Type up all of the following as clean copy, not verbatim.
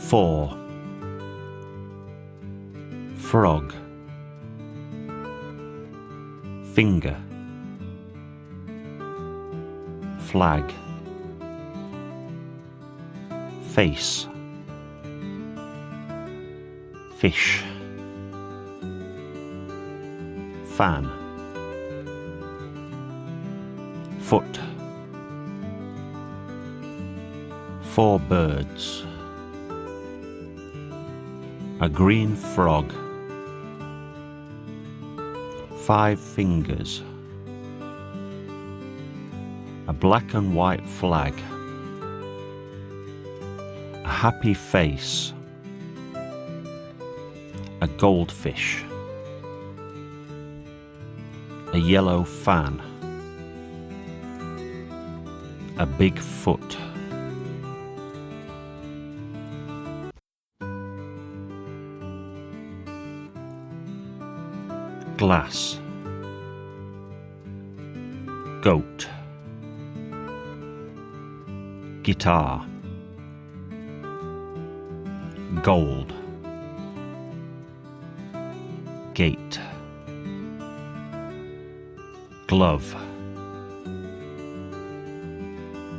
4. Frog, finger, flag, face, fish, fan, foot, 4 birds, a green frog, 5 fingers, a black and white flag, a happy face, a goldfish, a yellow fan, a big foot. Glass, goat, guitar, gold, gate, glove,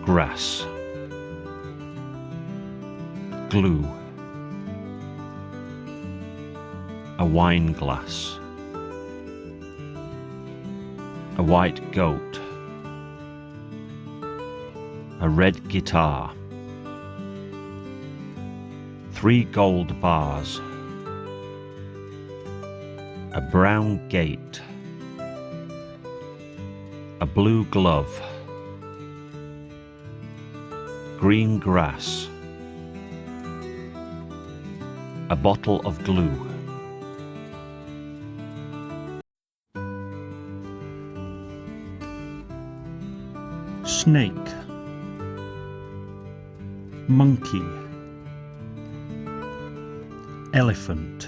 grass, glue, a wine glass, a white goat, a red guitar, 3 gold bars, a brown gate, a blue glove, green grass, a bottle of glue. Snake, monkey, elephant,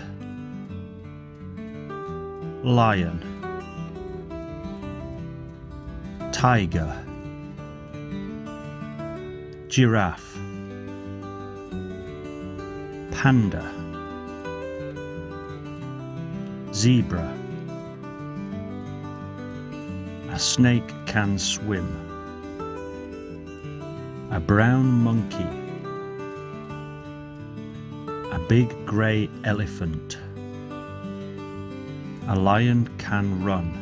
lion, tiger, giraffe, panda, zebra. A snake can swim. A brown monkey, a big grey elephant, a lion can run,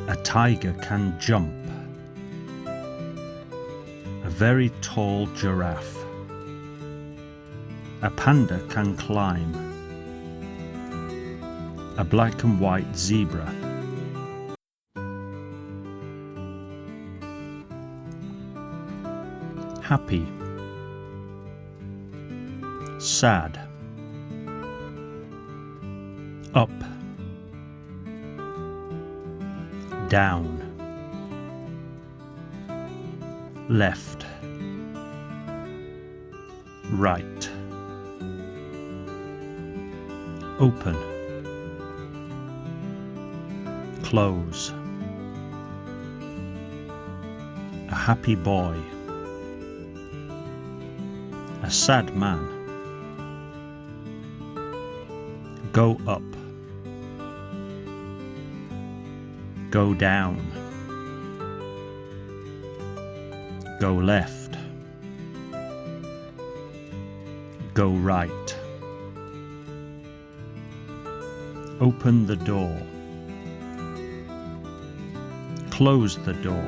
a tiger can jump, a very tall giraffe, a panda can climb, a black and white zebra. Happy, sad, up, down, left, right, open, close, a happy boy, a sad man, go up, go down, go left, go right, open the door, close the door,